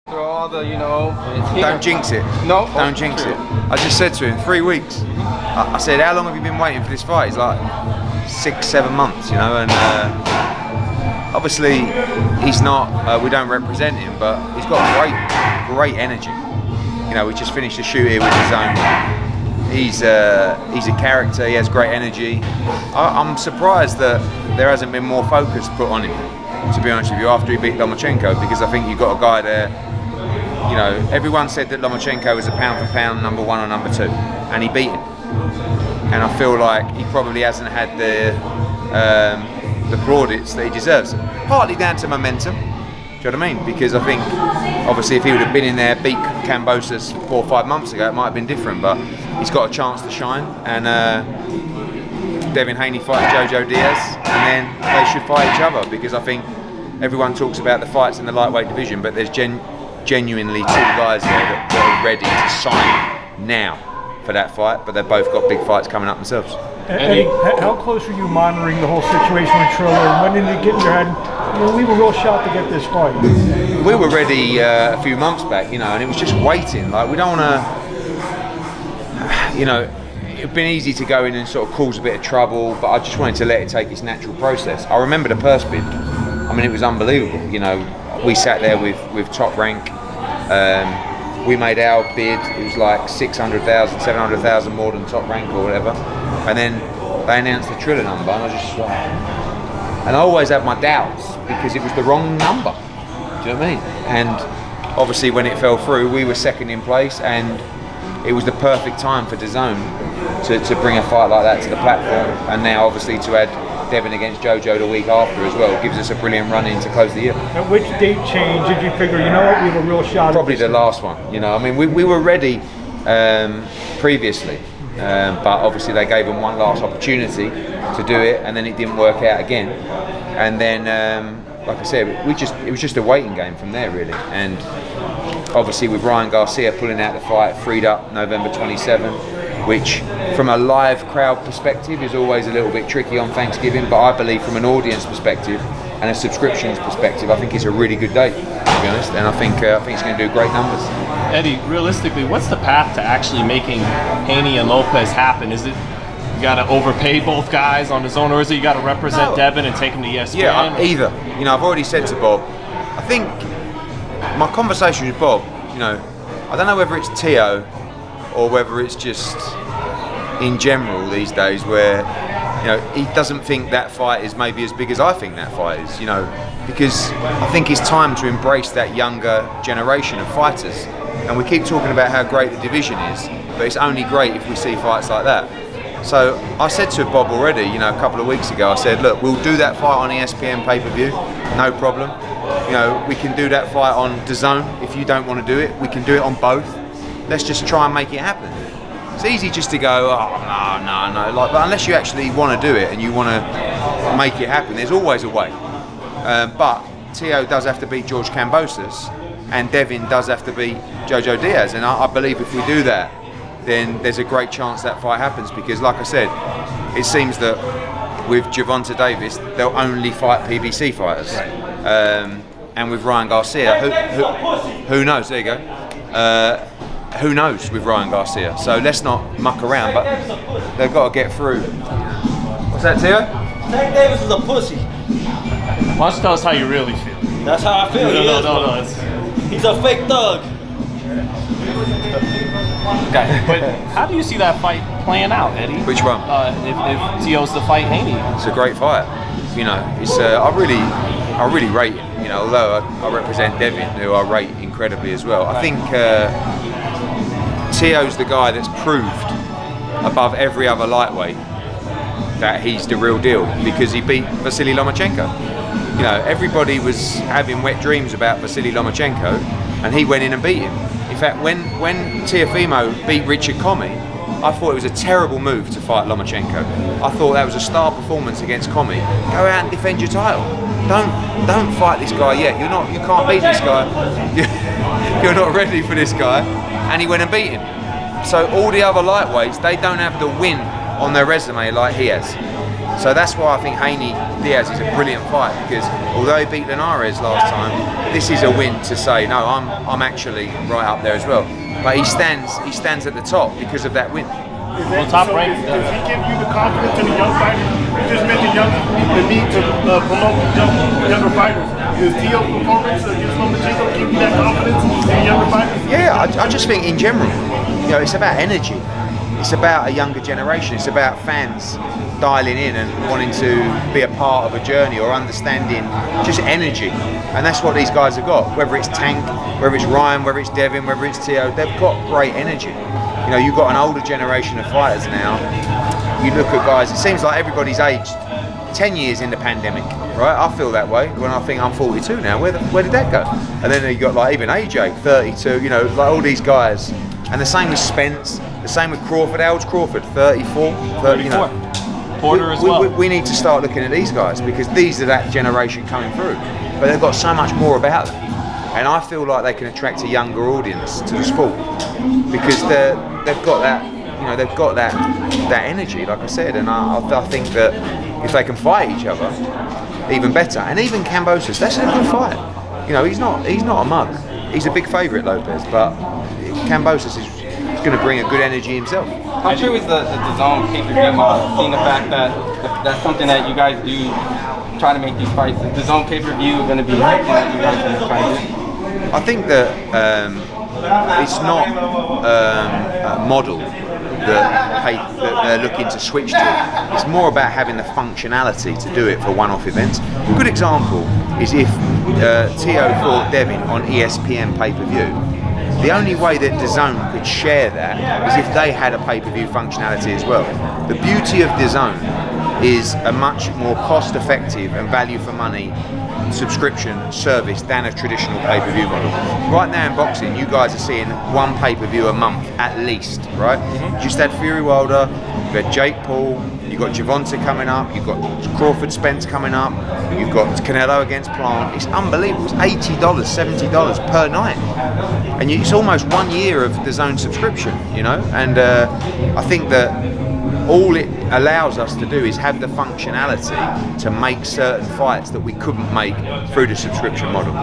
Don't jinx it. No. Don't jinx it. I just said to him, 3 weeks. I said, how long have you been waiting for this fight? He's like 6-7 months, and obviously he's not, we don't represent him, but he's got great energy. We just finished a shoot here with DAZN. He's a character, he has great energy. I'm surprised that there hasn't been more focus put on him, to be honest with you, after he beat Lomachenko, because I think you've got a guy there. Everyone said that Lomachenko was a pound for pound number 1 or number 2, and he beat him. And I feel like he probably hasn't had the plaudits that he deserves. Partly down to momentum, do you know what I mean? Because I think, obviously, if he would have been in there, beat Kambosos 4 or 5 months ago, it might have been different. But he's got a chance to shine, and Devin Haney fighting Jojo Diaz, and then they should fight each other, because I think everyone talks about the fights in the lightweight division, but there's genuinely 2 guys there that are ready to sign now for that fight, but they've both got big fights coming up themselves. Eddie, how close were you monitoring the whole situation with Triller, and when did it get in your head? We were real shocked to get this fight. We were ready a few months back, and it was just waiting. Like, we don't want to, it'd been easy to go in and sort of cause a bit of trouble, but I just wanted to let it take its natural process. I remember the purse bid. I mean, it was unbelievable. We sat there with Top Rank. We made our bid. It was like 600,000, 700,000 more than Top Rank or whatever. And then they announced the Triller number, and I was just like, and I always had my doubts because it was the wrong number. Do you know what I mean? And obviously, when it fell through, we were second in place, and it was the perfect time for DAZN to bring a fight like that to the platform. And now, obviously, to add Devin against Jojo the week after as well gives us a brilliant run in to close the year. At which date change did you figure, we have a real shot? Probably the last one. I mean, we were ready previously, but obviously they gave them one last opportunity to do it, and then it didn't work out again. And then, like I said, it was just a waiting game from there, really. And obviously with Ryan Garcia pulling out the fight, freed up November 27, which from a live crowd perspective is always a little bit tricky on Thanksgiving, but I believe from an audience perspective and a subscriptions perspective, I think it's a really good date, to be honest, and I think it's going to do great numbers. Eddie, realistically, what's the path to actually making Haney and Lopez happen? Is it you got to overpay both guys on DAZN, or is it you got to represent Devin and take him to ESPN? Yeah, either. I've already said to Bob, I think my conversation with Bob, I don't know whether it's Teo or whether it's just in general these days where he doesn't think that fight is maybe as big as I think that fight is, because I think it's time to embrace that younger generation of fighters. And we keep talking about how great the division is, but it's only great if we see fights like that. So I said to Bob already, a couple of weeks ago, I said, look, we'll do that fight on ESPN pay-per-view, no problem. We can do that fight on DAZN if you don't want to do it. We can do it on both. Let's just try and make it happen. It's easy just to go, no, but unless you actually want to do it and you want to make it happen, there's always a way. But Teo does have to beat George Kambosos, and Devin does have to beat Jojo Diaz, and I believe if we do that, then there's a great chance that fight happens, because like I said, it seems that with Gervonta Davis, they'll only fight PBC fighters. And with Ryan Garcia, who knows, there you go. Who knows with Ryan Garcia? So let's not muck around, but they've got to get through. What's that, Teo? Tank Davis is a pussy. Why don't you tell us how you really feel? That's how I feel. No. He's a fake thug. Okay, but how do you see that fight playing out, Eddie? Which one? If Teo's to fight Haney. It's a great fight. It's I really rate him. Although I represent Devin, who I rate incredibly as well. I think Teo's the guy that's proved above every other lightweight that he's the real deal, because he beat Vasily Lomachenko. Everybody was having wet dreams about Vasily Lomachenko, and he went in and beat him. In fact, when Teofimo beat Richard Commey, I thought it was a terrible move to fight Lomachenko. I thought that was a star performance against Commey. Go out and defend your title. Don't fight this guy yet. You can't beat this guy. You're not ready for this guy. And he went and beat him. So all the other lightweights, they don't have the win on their resume like he has. So that's why I think Haney Diaz is a brilliant fight, because although he beat Linares last time, this is a win to say no, I'm actually right up there as well. But he stands at the top because of that win. Top rank. Does he give you the confidence in the young fighters? You just mentioned the need to promote younger fighters. Does Tio's performance against Lomachenko give you that confidence in the younger fighters? Yeah, I just think in general, it's about energy. It's about a younger generation. It's about fans dialing in and wanting to be a part of a journey or understanding just energy. And that's what these guys have got. Whether it's Tank, whether it's Ryan, whether it's Devin, whether it's Tio, they've got great energy. You've got an older generation of fighters now. You look at guys, it seems like everybody's aged 10 years in the pandemic, right? I feel that way when I think I'm 42 now. Where did that go? And then you got like even AJ, 32, like all these guys. And the same with Spence, the same with Crawford. How old's Crawford? 34? 34. Porter as well. We need to start looking at these guys, because these are that generation coming through. But they've got so much more about them. And I feel like they can attract a younger audience to the sport, because they've got that, they've got that energy, like I said. And I think that if they can fight each other, even better. And even Kambosos, that's a good fight. He's not a mug. He's a big favourite, Lopez, but Kambosos is going to bring a good energy himself. How true is the DAZN pay-per-view model, seeing the fact that if that's something that you guys do try to make these fights? Is DAZN pay-per-view going to be something that you guys are trying to do? I think that it's not a model that they're looking to switch to. It's more about having the functionality to do it for one-off events. A good example is if Tio fought Devin on ESPN pay-per-view. The only way that DAZN could share that is if they had a pay-per-view functionality as well. The beauty of DAZN is a much more cost-effective and value-for-money subscription service than a traditional pay-per-view model. Right now in boxing, you guys are seeing one pay-per-view a month at least, right? Just had Fury Wilder, you've had Jake Paul, you've got Gervonta coming up, you've got Crawford Spence coming up, you've got Canelo against Plant. It's unbelievable. It's $80, $70 per night. And it's almost 1 year of the DAZN subscription, And I think that all it allows us to do is have the functionality to make certain fights that we couldn't make through the subscription model.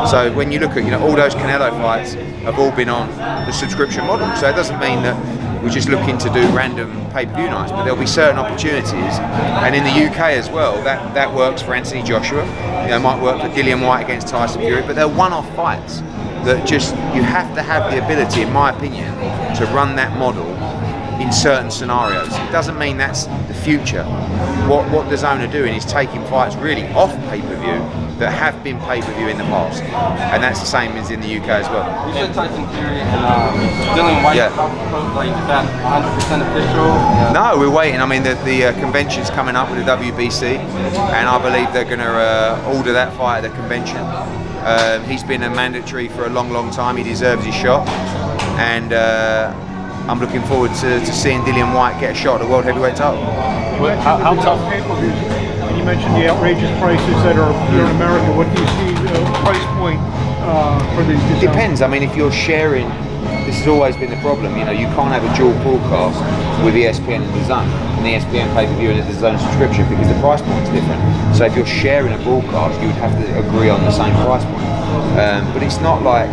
So when you look at, all those Canelo fights have all been on the subscription model. So it doesn't mean that we're just looking to do random pay-per-view nights, but there'll be certain opportunities. And in the UK as well, that works for Anthony Joshua. It might work for Dillian White against Tyson Fury, but they're one-off fights that just, you have to have the ability, in my opinion, to run that model in certain scenarios. It doesn't mean that's the future. What DAZN are doing is taking fights really off pay-per-view that have been pay-per-view in the past, and that's the same as in the UK as well. You said Tyson Fury and Dillian White. Is that 100% official? No, we're waiting. I mean, the convention's coming up with the WBC, and I believe they're going to order that fight at the convention. He's been a mandatory for a long time. He deserves his shot, and I'm looking forward to seeing Dillian White get a shot at the World Heavyweight title. How tough pay-per-views? And you mentioned the outrageous prices that are here in America. What do you see the price point for these? It depends. I mean, if you're sharing, this has always been the problem. You can't have a dual broadcast with ESPN and DAZN, and the ESPN pay-per-view and the DAZN subscription, because the price point's different. So if you're sharing a broadcast, you would have to agree on the same price point. But it's not like,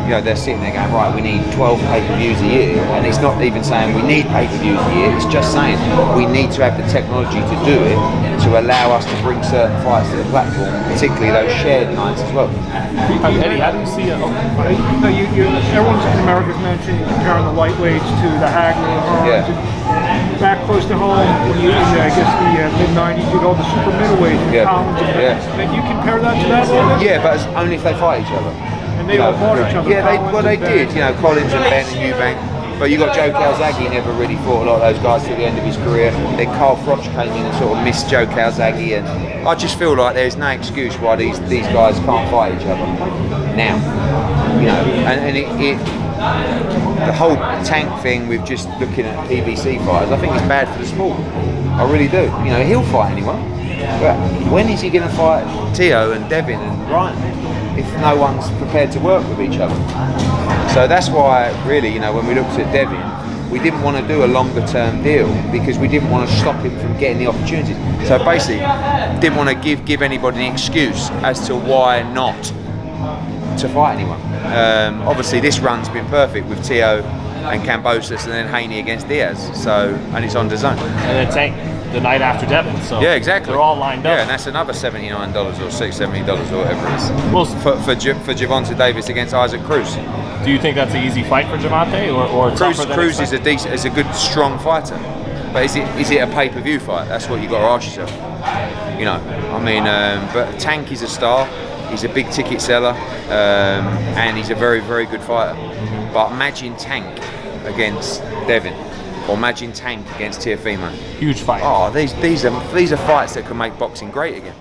they're sitting there going, right, we need 12 pay-per-views a year, and it's not even saying we need pay-per-views a year, it's just saying we need to have the technology to do it to allow us to bring certain fights to the platform, particularly those shared nights as well. Eddie, how do you see it? Everyone's in America's mentioned comparing the lightweights to the Hagler, the Hearns. Yeah. Back close to home, when you, I guess the mid-90s, you did all the super middleweights, and Collins, and you compare that to that a little bit? Yeah, but it's only if they fight each other. And they all fought each other. Yeah, they did. Collins and Ben and Eubank. But you got Joe Calzaghe never really fought a lot of those guys till the end of his career. Then Carl Froch came in and sort of missed Joe Calzaghe, and I just feel like there's no excuse why these guys can't fight each other now. And the whole Tank thing with just looking at PBC fighters, I think it's bad for the sport. I really do. He'll fight anyone, but when is he going to fight Tio and Devin and Ryan if no one's prepared to work with each other? So that's why, really, when we looked at Devin, we didn't want to do a longer term deal because we didn't want to stop him from getting the opportunities. So basically, didn't want to give anybody an excuse as to why not to fight anyone. Obviously, this run's been perfect with Teo and Kambosos, and then Haney against Diaz. So, and it's on DAZN. And it's the night after Devin. So yeah, exactly. They're all lined up. Yeah, and that's another $79 or $70 or whatever it is. Well, for Gervonta Davis against Isaac Cruz. Do you think that's an easy fight for Gervonta, or Cruz is a good, strong fighter, but is it a pay-per-view fight? That's what you got to ask yourself. You know, I mean, but Tank is a star. He's a big ticket seller, and he's a very, very good fighter. But imagine Tank against Devin, or imagine Tank against Teofimo. Huge fight. Oh, these are fights that can make boxing great again.